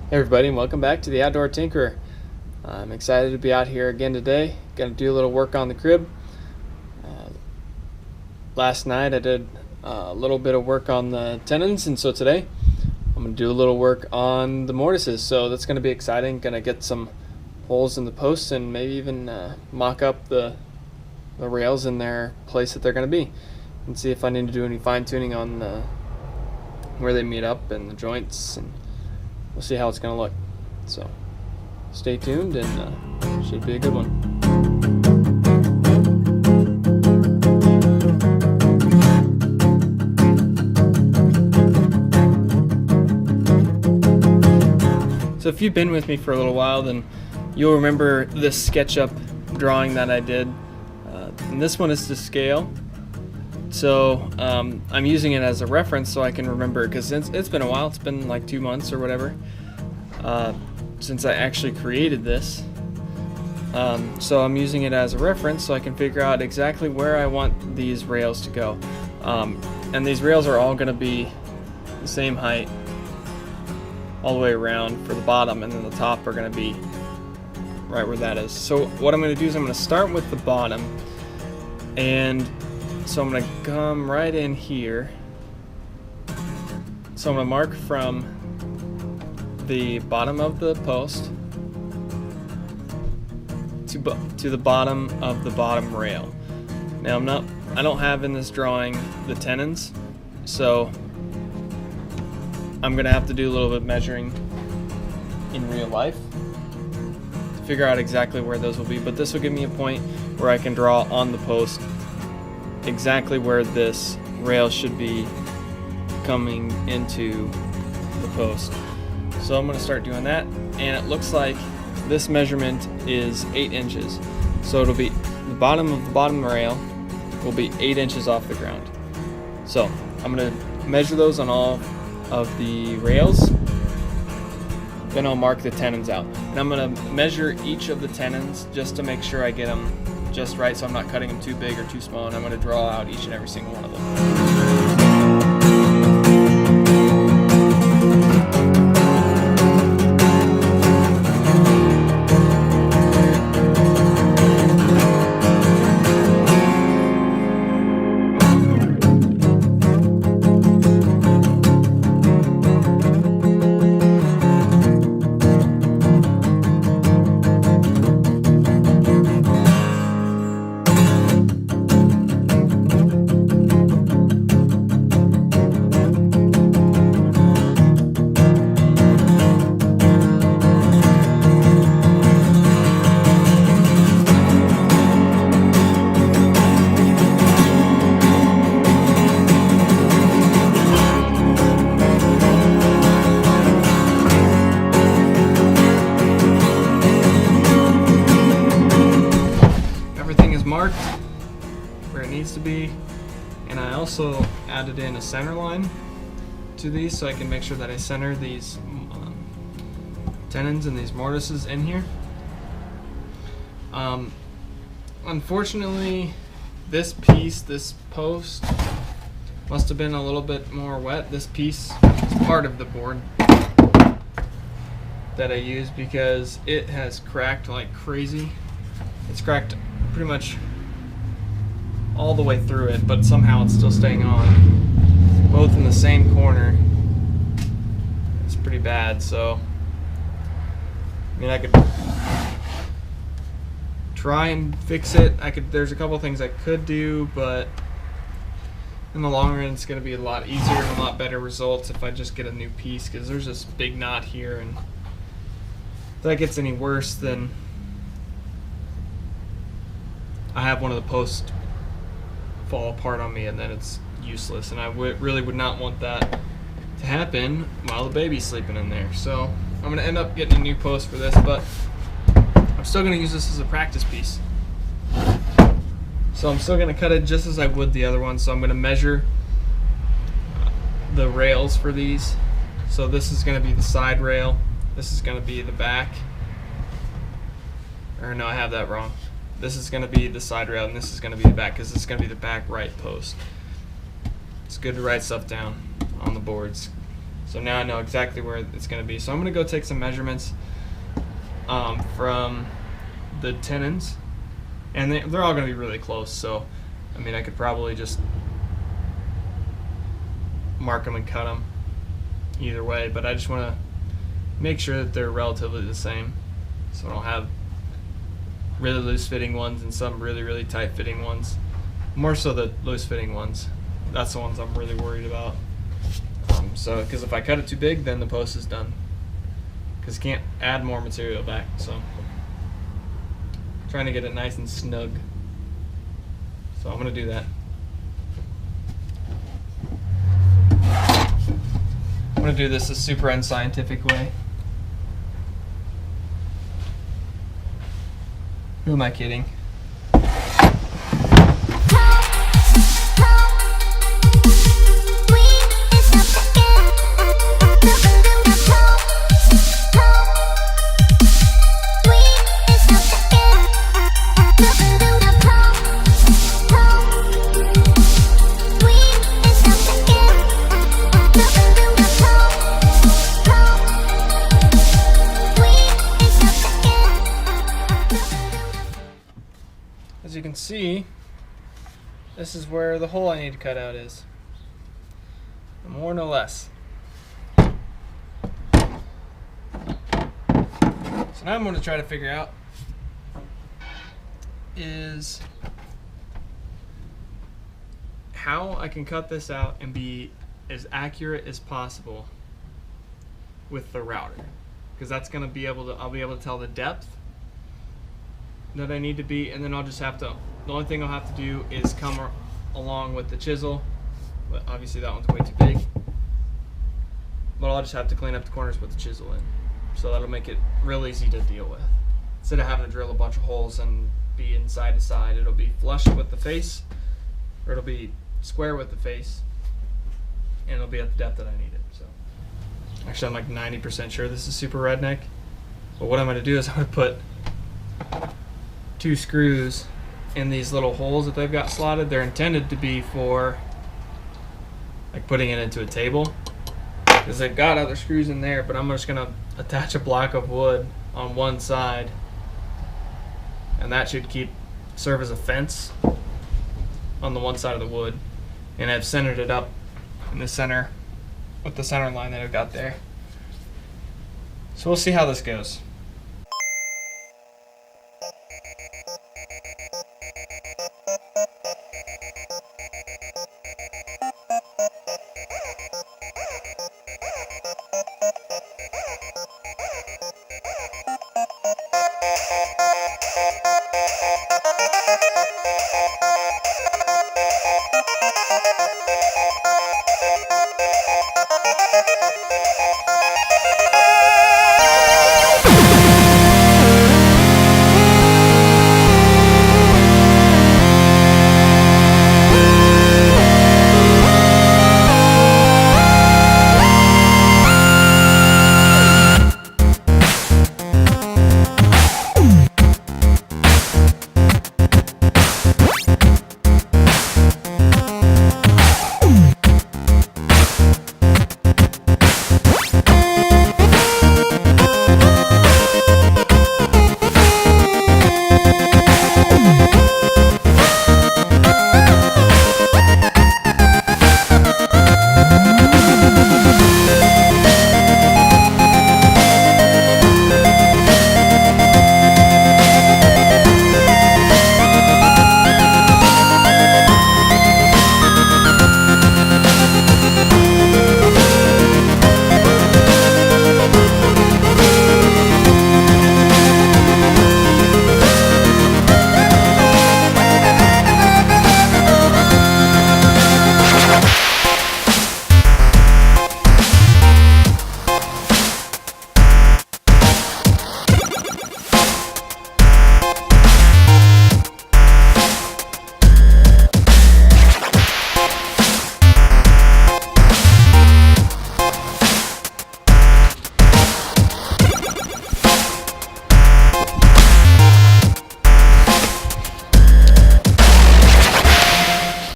Hey everybody, and welcome back to the Outdoor Tinkerer. I'm excited to be out here again today. Going to do a little work on the crib. Last night I did a little bit of work on the tenons, and so today I'm going to do a little work on the mortises. So that's going to be exciting. Going to get some holes in the posts and maybe even mock up the rails in their place that they're going to be, and see if I need to do any fine tuning on where they meet up and the joints, and we'll see how it's going to look. So stay tuned, and should be a good one. So if you've been with me for a little while, then you'll remember this SketchUp drawing that I did. And this one is to scale. So I'm using it as a reference so I can remember, because it's been a while. It's been like 2 months or whatever since I actually created this. So I'm using it as a reference so I can figure out exactly where I want these rails to go. And these rails are all going to be the same height all the way around for the bottom, and then the top are going to be right where that is. So what I'm going to do is I'm going to start with the bottom, and so I'm going to come right in here. So I'm going to mark from the bottom of the post to the bottom of the bottom rail. Now I don't have in this drawing the tenons, so I'm going to have to do a little bit of measuring in real life to figure out exactly where those will be, but this will give me a point where I can draw on the post exactly where this rail should be coming into the post. So I'm going to start doing that, and it looks like this measurement is 8 inches. So it'll be the bottom of the bottom rail will be 8 inches off the ground. So I'm going to measure those on all of the rails, then I'll mark the tenons out, and I'm going to measure each of the tenons just to make sure I get them just right, so I'm not cutting them too big or too small, and I'm going to draw out each and every single one of them. Marked where it needs to be, and I also added in a center line to these so I can make sure that I center these tenons and these mortises in here. Unfortunately, this post must have been a little bit more wet. This piece is part of the board that I used because it has cracked like crazy. It's cracked pretty much all the way through it, but somehow it's still staying on, both in the same corner. It's pretty bad. So I mean, I could try and fix it. There's a couple things I could do, but in the long run it's going to be a lot easier and a lot better results if I just get a new piece, because there's this big knot here, and if that gets any worse, then I have one of the posts fall apart on me, and then it's useless, and I really would not want that to happen while the baby's sleeping in there. So I'm going to end up getting a new post for this, but I'm still going to use this as a practice piece. So I'm still going to cut it just as I would the other one. So I'm going to measure the rails for these. So this is going to be the side rail, this is going to be the back, or no, I have that wrong. This is going to be the side rail, and this is going to be the back, because this is going to be the back right post. It's good to write stuff down on the boards. So So now I know exactly where it's going to be. So I'm going to go take some measurements from the tenons, and they're all going to be really close. So, I mean, I could probably just mark them and cut them either way, but I just want to make sure that they're relatively the same, so I don't have really loose fitting ones and some really, really tight fitting ones. More so the loose fitting ones. That's the ones I'm really worried about. So, because if I cut it too big, then the post is done. Because you can't add more material back. So, trying to get it nice and snug. So I'm going to do that. I'm going to do this a super unscientific way. Who am I kidding? As you can see, this is where the hole I need to cut out is. No more, no less. So now I'm going to try to figure out is how I can cut this out and be as accurate as possible with the router, because that's going to be able to, I'll be able to tell the depth that I need to be, and then I'll just have to, the only thing I'll have to do is come along with the chisel, but obviously that one's way too big, but I'll just have to clean up the corners with the chisel in, so that'll make it real easy to deal with. Instead of having to drill a bunch of holes and be inside to side, it'll be flush with the face, or it'll be square with the face, and it'll be at the depth that I need it. So actually I'm like 90% sure this is super redneck, but what I'm going to do is I'm going to put 2 screws in these little holes that they've got slotted. They're intended to be for like putting it into a table, because they've got other screws in there, but I'm just going to attach a block of wood on one side, and that should serve as a fence on the one side of the wood, and I've centered it up in the center with the center line that I've got there. So we'll see how this goes.